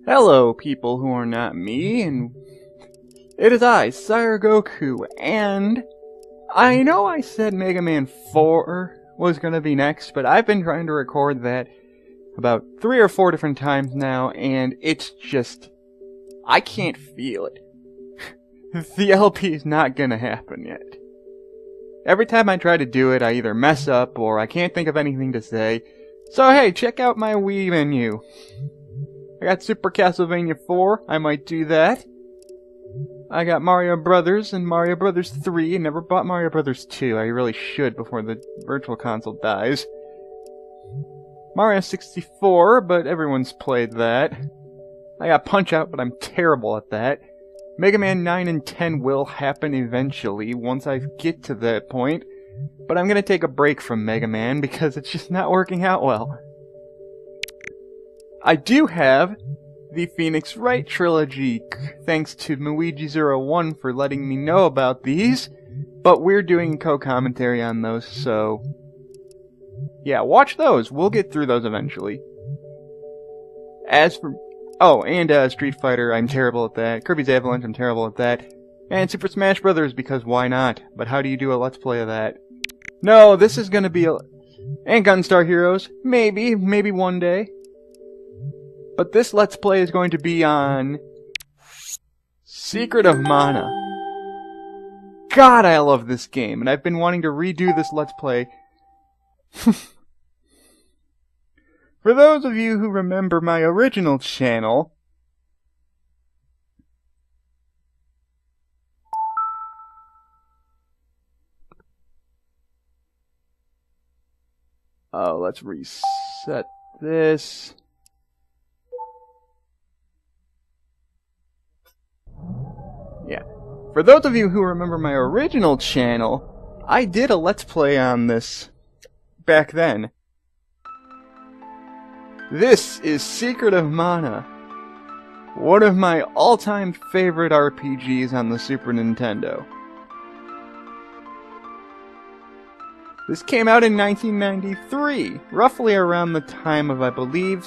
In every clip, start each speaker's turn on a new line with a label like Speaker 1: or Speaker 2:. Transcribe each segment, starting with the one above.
Speaker 1: Hello, people who are not me, and it is I, Sire Goku, and I know I said Mega Man 4 was gonna be next, but I've been trying to record that about 3 or 4 different times now, and it's just, I can't feel it. The LP is not gonna happen yet. Every time I try to do it, I either mess up, or I can't think of anything to say, so hey, check out my Wii menu. I got Super Castlevania 4, I might do that. I got Mario Brothers and Mario Brothers 3, and never bought Mario Brothers 2. I really should before the Virtual Console dies. Mario 64, but everyone's played that. I got Punch-Out, but I'm terrible at that. Mega Man 9 and 10 will happen eventually, once I get to that point. But I'm gonna take a break from Mega Man, because it's just not working out well. I do have the Phoenix Wright trilogy, thanks to Muigi01 for letting me know about these, but we're doing co-commentary on those, so yeah, watch those. We'll get through those eventually. As for and Street Fighter, I'm terrible at that. Kirby's Avalanche, I'm terrible at that. And Super Smash Brothers, because why not? But how do you do a Let's Play of that? No, this is gonna be and Gunstar Heroes, maybe one day. But this Let's Play is going to be on Secret of Mana. God, I love this game, and I've been wanting to redo this Let's Play. For those of you who remember my original channel, let's reset this. Yeah. For those of you who remember my original channel, I did a Let's Play on this back then. This is Secret of Mana, one of my all-time favorite RPGs on the Super Nintendo. This came out in 1993, roughly around the time of, I believe,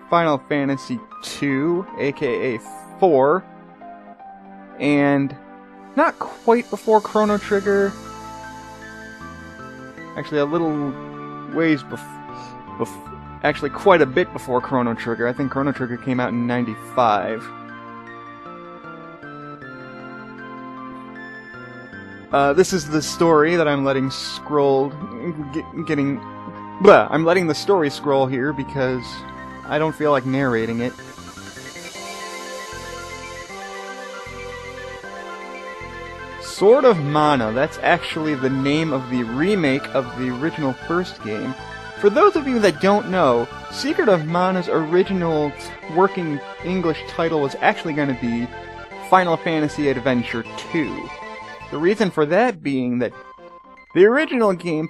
Speaker 1: Final Fantasy II, aka 4, and not quite before Chrono Trigger. Actually, a little ways actually quite a bit before Chrono Trigger. I think Chrono Trigger came out in 95. This is the story that I'm letting scroll, I'm letting the story scroll here because I don't feel like narrating it. Sword of Mana, that's actually the name of the remake of the original first game. For those of you that don't know, Secret of Mana's original working English title was actually going to be Final Fantasy Adventure 2. The reason for that being that the original game,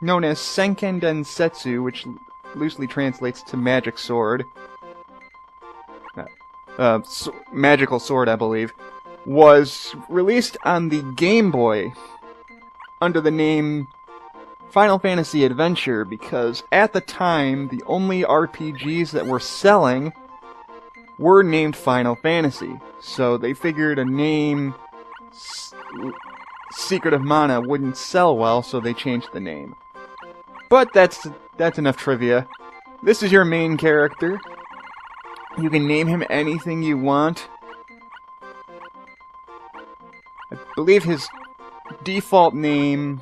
Speaker 1: known as Senken Densetsu, which loosely translates to Magic Sword, Magical Sword, I believe, was released on the Game Boy under the name Final Fantasy Adventure, because at the time, the only RPGs that were selling were named Final Fantasy. So they figured a name, Secret of Mana, wouldn't sell well, so they changed the name. But that's enough trivia. This is your main character. You can name him anything you want. I believe his default name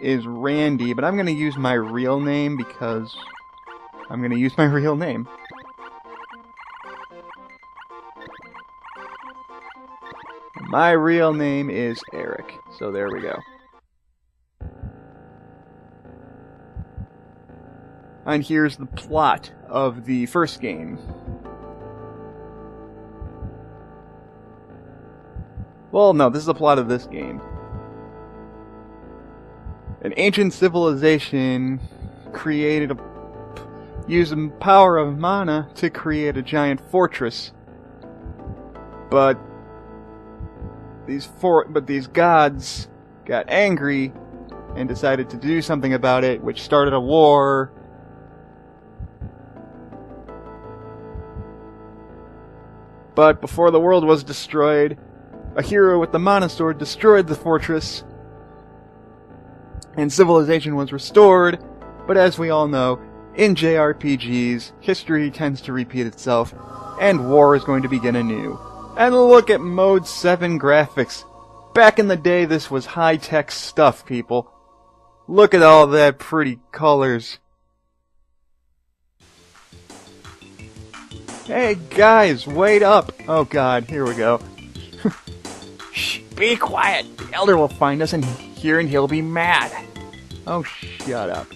Speaker 1: is Randy, but I'm going to use my real name because I'm going to use my real name. My real name is Eric, so there we go. And here's the plot of the first game. Well, no, this is the plot of this game. An ancient civilization used the power of mana to create a giant fortress. But these gods got angry and decided to do something about it, which started a war But before the world was destroyed, a hero with the Mana Sword destroyed the fortress, and civilization was restored. But as we all know, in JRPGs, history tends to repeat itself, and war is going to begin anew. And look at Mode 7 graphics. Back in the day, this was high-tech stuff, people. Look at all that pretty colors. Hey guys, wait up! Oh god, here we go. Shh, be quiet! The Elder will find us in here and he'll be mad. Oh, shut up.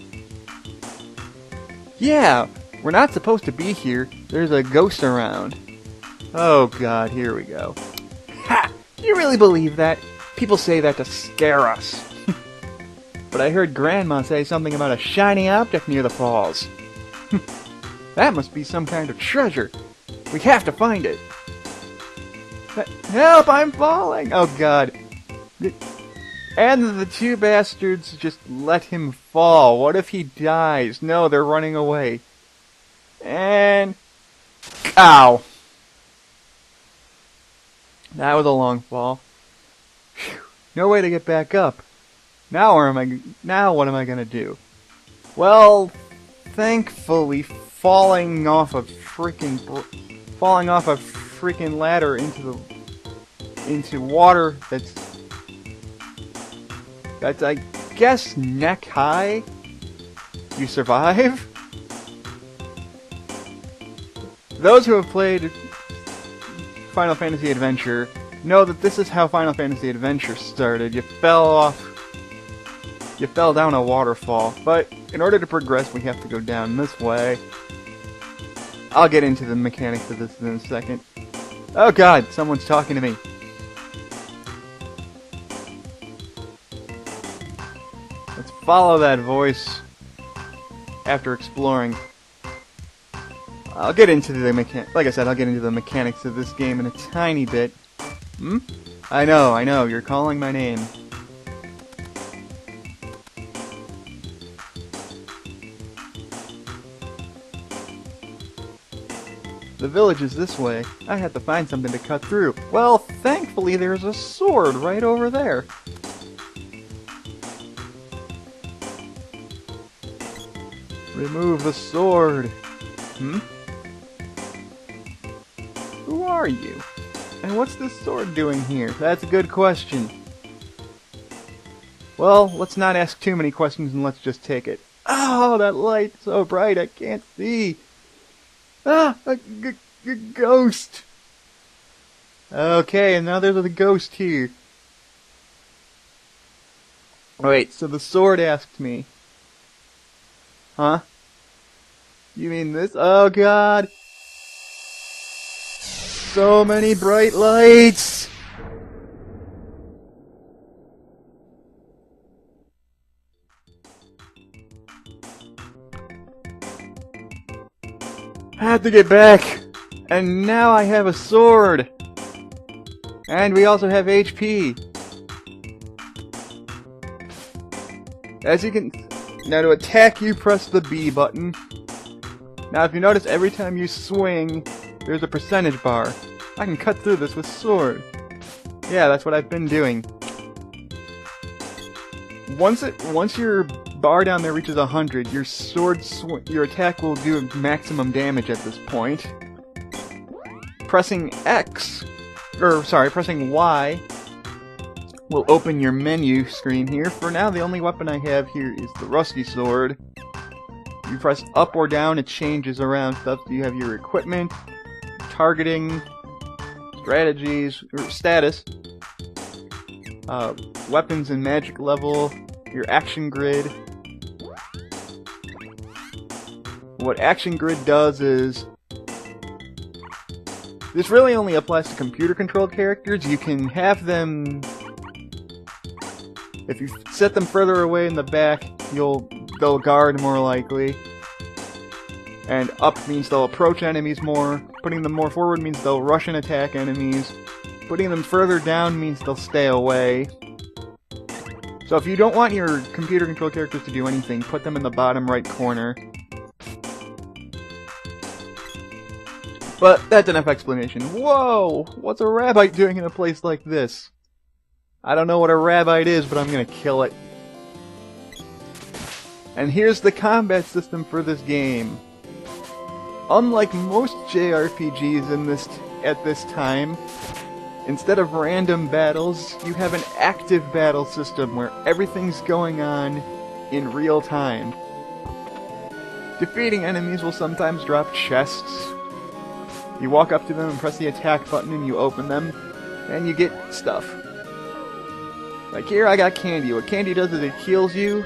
Speaker 1: Yeah, we're not supposed to be here. There's a ghost around. Oh god, here we go. Ha! Do you really believe that? People say that to scare us. But I heard Grandma say something about a shiny object near the falls. That must be some kind of treasure. We have to find it. Help, I'm falling! Oh god. And the two bastards just let him fall. What if he dies? No, they're running away. And... ow! That was a long fall. Whew. No way to get back up. Now what am I gonna do? Well, thankfully, falling off a freaking ladder into water that's I guess neck high. You survive. Those who have played Final Fantasy Adventure know that this is how Final Fantasy Adventure started. You fell down a waterfall, but in order to progress we have to go down this way. I'll get into the mechanics of this in a second. Oh god, someone's talking to me. Let's follow that voice after exploring. I'll get into the I'll get into the mechanics of this game in a tiny bit. I know, you're calling my name. The village is this way. I had to find something to cut through. Well, thankfully there's a sword right over there. Remove the sword. Who are you? And what's this sword doing here? That's a good question. Well, let's not ask too many questions and let's just take it. Oh, that light's so bright I can't see. Ah, a ghost. Okay, and now there's a ghost here. Wait, so the sword asked me. Huh? You mean this? Oh god. So many bright lights. I have to get back. And now I have a sword. And we also have HP. As you can... Now to attack you, press the B button. Now if you notice, every time you swing, there's a percentage bar. I can cut through this with sword. Yeah, that's what I've been doing. Once your bar down there reaches 100, your attack will do maximum damage at this point. Pressing Y will open your menu screen here. For now, the only weapon I have here is the rusty sword. You press up or down, it changes around stuff. So you have your equipment, targeting, strategies, or status, weapons and magic level, your action grid. What action grid does is... This really only applies to computer-controlled characters. You can have them... If you set them further away in the back, they'll guard more likely. And up means they'll approach enemies more. Putting them more forward means they'll rush and attack enemies. Putting them further down means they'll stay away. So if you don't want your computer-controlled characters to do anything, put them in the bottom right corner. But that's enough explanation. Whoa! What's a rabbite doing in a place like this? I don't know what a rabbite is, but I'm gonna kill it. And here's the combat system for this game. Unlike most JRPGs at this time, instead of random battles, you have an active battle system where everything's going on in real time. Defeating enemies will sometimes drop chests. You walk up to them and press the attack button and you open them, and you get stuff. Like here I got candy. What candy does is it heals you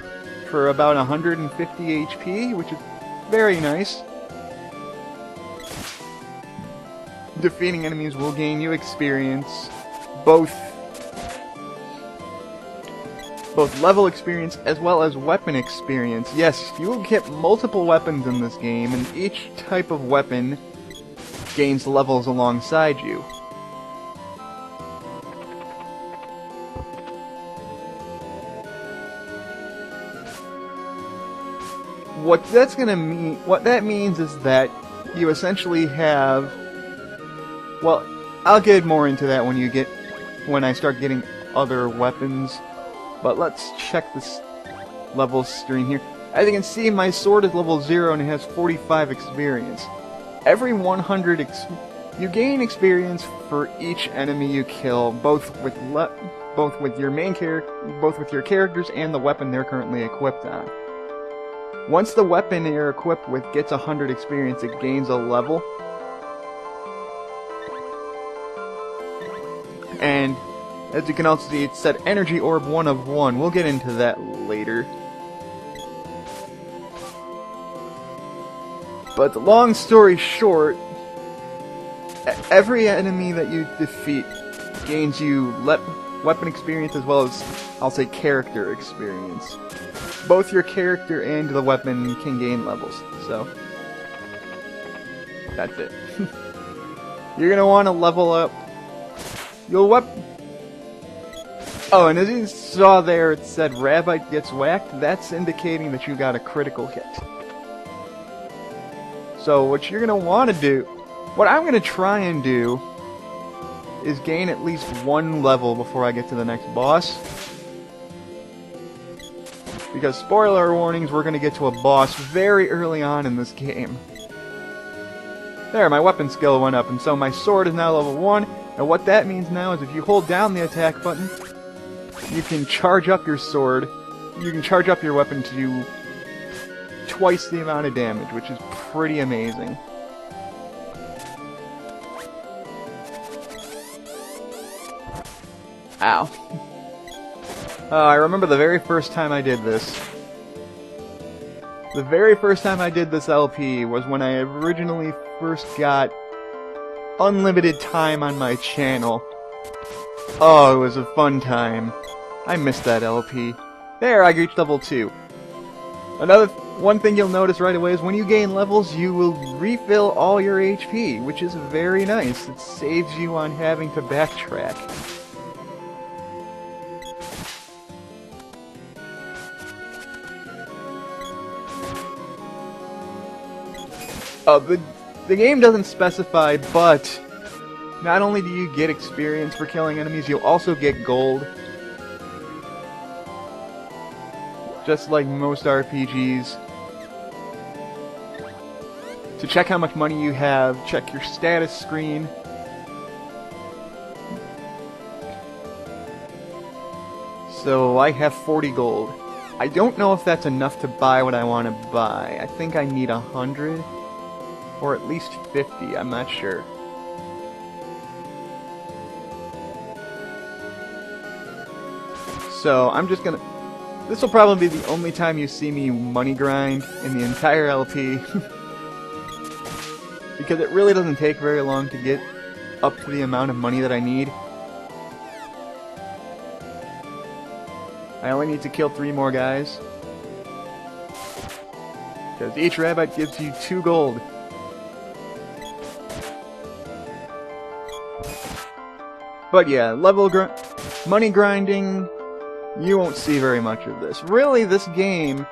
Speaker 1: for about 150 HP, which is very nice. Defeating enemies will gain you experience, both level experience as well as weapon experience. Yes, you will get multiple weapons in this game, and each type of weapon gains levels alongside you. What that means is that you essentially have, well, I'll get more into that when I start getting other weapons. But let's check this level screen here. As you can see, my sword is level 0 and it has 45 experience. Every 100 you gain experience for each enemy you kill, both with your characters and the weapon they're currently equipped on. Once the weapon you're equipped with gets 100 experience, it gains a level. And as you can also see, it said Energy Orb 1 of 1. We'll get into that later. But long story short, every enemy that you defeat gains you weapon experience as well as, I'll say, character experience. Both your character and the weapon can gain levels, so that's it. You're gonna want to level up. Oh, and as you saw there, it said Rabbite gets whacked. That's indicating that you got a critical hit. So what you're gonna want to do, what I'm gonna try and do, is gain at least one level before I get to the next boss. Because, spoiler warnings, we're gonna get to a boss very early on in this game. There, my weapon skill went up, and so my sword is now level 1, and what that means now is if you hold down the attack button, you can charge up your sword, you can charge up your weapon to do twice the amount of damage, which is pretty amazing. Ow. I remember the very first time I did this. The very first time I did this LP was when I originally first got unlimited time on my channel. Oh, it was a fun time. I missed that LP. There, I reached level 2. One thing you'll notice right away is when you gain levels, you will refill all your HP, which is very nice. It saves you on having to backtrack. The game doesn't specify, but not only do you get experience for killing enemies, you'll also get gold. Just like most RPGs. To check how much money you have, check your status screen. So I have 40 gold. I don't know if that's enough to buy what I want to buy. I think I need 100. Or at least 50, I'm not sure. So, I'm just gonna... This will probably be the only time you see me money grind in the entire LP. Because it really doesn't take very long to get up to the amount of money that I need. I only need to kill 3 more guys. Because each rabbit gives you 2 gold. But yeah, money grinding, you won't see very much of this. Really, this game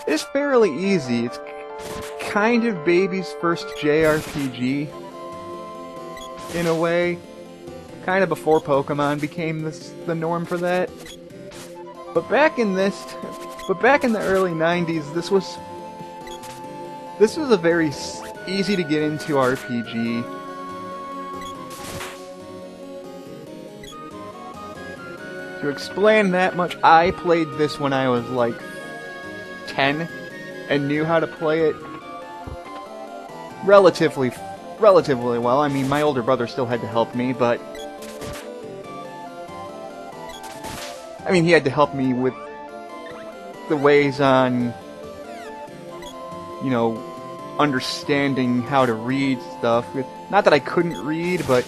Speaker 1: is fairly easy. It's kind of baby's first JRPG. in a way. Kind of before Pokemon became the norm for that. But back in the early 90s, this was a very easy to get into RPG. To explain that much, I played this when I was like 10 and knew how to play it relatively well. I mean, my older brother still had to help me, but I mean, he had to help me with the ways on, you know, understanding how to read stuff. Not that I couldn't read, but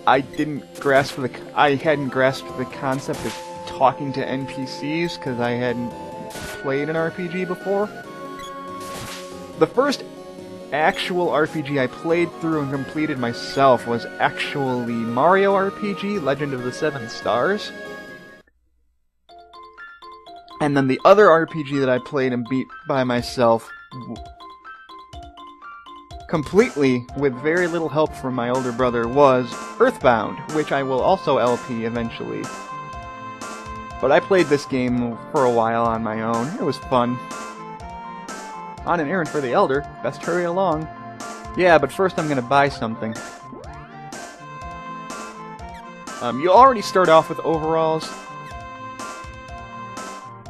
Speaker 1: I hadn't grasped the concept of talking to NPCs because I hadn't played an RPG before. The first actual RPG I played through and completed myself was actually Mario RPG, Legend of the Seven Stars. And then the other RPG that I played and beat by myself, completely with very little help from my older brother, was Earthbound, which I will also LP eventually. But I played this game for a while on my own. It was fun. On an errand for the Elder. Best hurry along. Yeah, but first I'm gonna buy something. You already start off with overalls,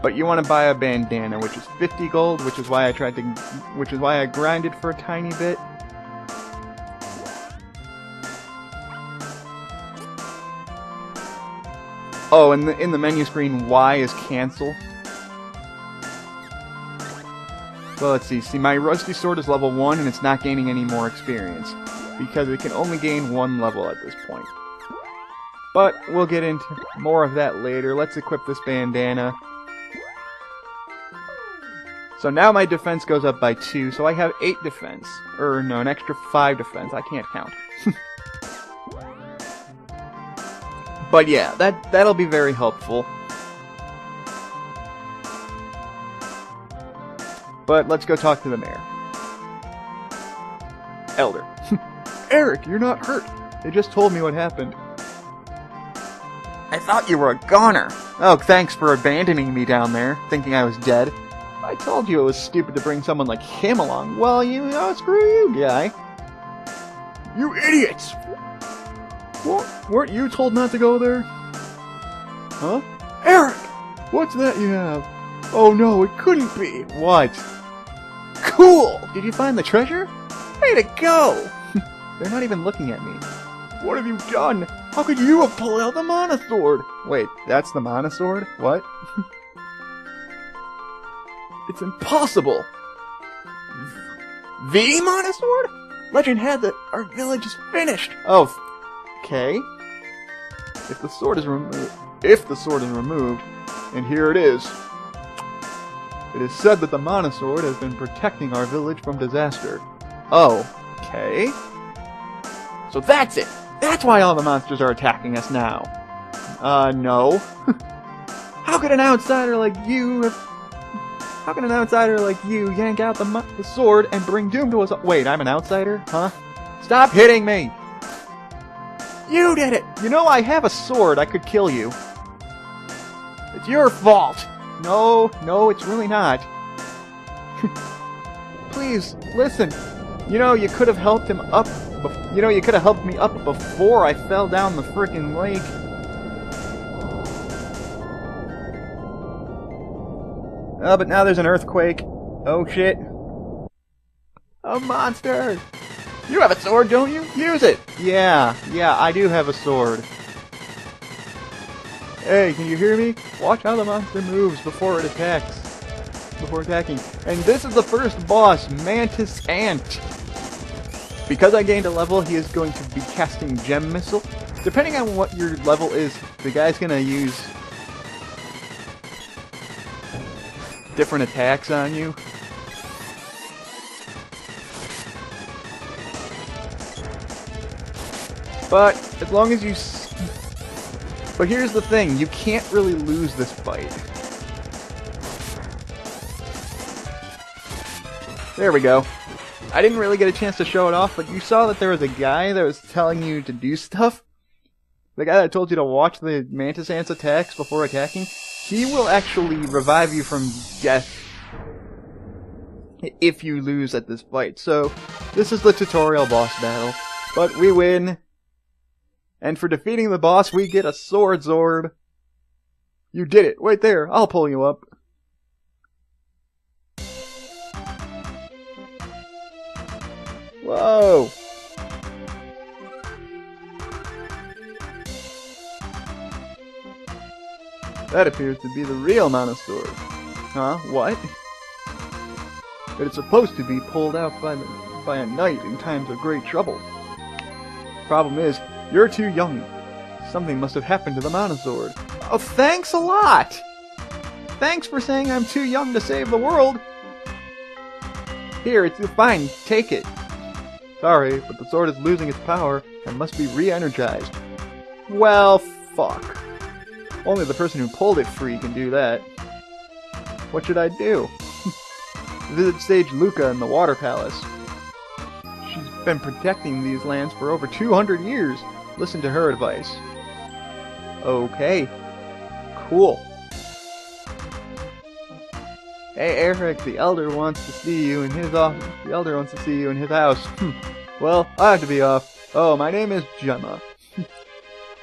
Speaker 1: but you want to buy a bandana, which is 50 gold, which is why I grinded for a tiny bit. Oh, and in the menu screen, Y is cancel. So let's see. See, my Rusty Sword is level 1, and it's not gaining any more experience, because it can only gain 1 level at this point. But we'll get into more of that later. Let's equip this bandana. So now my defense goes up by 2, so I have 8 defense. Or no, an extra 5 defense. I can't count. But yeah, that'll be very helpful. But let's go talk to the mayor. Elder. Eric, you're not hurt. They just told me what happened. I thought you were a goner. Oh, thanks for abandoning me down there, thinking I was dead. I told you it was stupid to bring someone like him along. Well, you know, screw you, guy. You idiots! What? Weren't you told not to go there? Huh? Eric! What's that you have? Oh no, it couldn't be. What? Cool! Did you find the treasure? Way to go! They're not even looking at me. What have you done? How could you have pulled out the Mana Sword? Wait, that's the Mana Sword? What? It's impossible! The Mana Sword? Legend had that our village is finished! Oh, okay. If the sword is removed, and here it is. It is said that the Mana Sword has been protecting our village from disaster. Oh, okay. So that's it! That's why all the monsters are attacking us now. No. How could an outsider like you yank out the sword and bring doom to us? Wait, I'm an outsider? Huh? Stop hitting me! You did it! You know I have a sword, I could kill you. It's your fault! No, it's really not. Please, listen. You know, you could have helped him up. You know, you could have helped me up before I fell down the frickin' lake. Oh, but now there's an earthquake. Oh shit. A monster! You have a sword, don't you? Use it! Yeah, I do have a sword. Hey, can you hear me? Watch how the monster moves before it attacks. Before attacking. And this is the first boss, Mantis Ant. Because I gained a level, he is going to be casting Gem Missile. Depending on what your level is, the guy's gonna use different attacks on you. But as long as you... But here's the thing, you can't really lose this fight. There we go. I didn't really get a chance to show it off, but you saw that there was a guy that was telling you to do stuff. The guy that told you to watch the Mantis ants attacks before attacking. He will actually revive you from death if you lose at this fight. So, this is the tutorial boss battle. But we win. And for defeating the boss, we get a sword Zord. You did it. Wait there. I'll pull you up. Whoa! That appears to be the real Monosaur. Huh? What? But it's supposed to be pulled out by a knight in times of great trouble. Problem is, you're too young. Something must have happened to the Monosaur. Oh, thanks a lot! Thanks for saying I'm too young to save the world! Here, it's fine, take it. Sorry, but the sword is losing its power and must be re-energized. Well, fuck. Only the person who pulled it free can do that. What should I do? Visit Sage Luca in the Water Palace. She's been protecting these lands for over 200 years. Listen to her advice. Okay. Cool. Hey Eric, the Elder wants to see you in his office. The Elder wants to see you in his house. Well, I have to be off. Oh, my name is Gemma.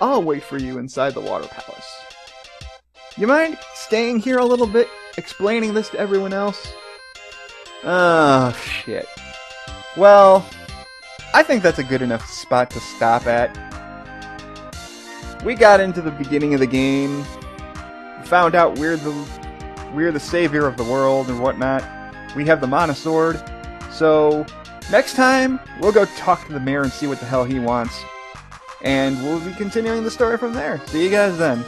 Speaker 1: I'll wait for you inside the Water Palace. You mind staying here a little bit, explaining this to everyone else? Oh, shit. Well, I think that's a good enough spot to stop at. We got into the beginning of the game, found out we're the savior of the world and whatnot. We have the Monosword, so next time we'll go talk to the mayor and see what the hell he wants. And we'll be continuing the story from there. See you guys then.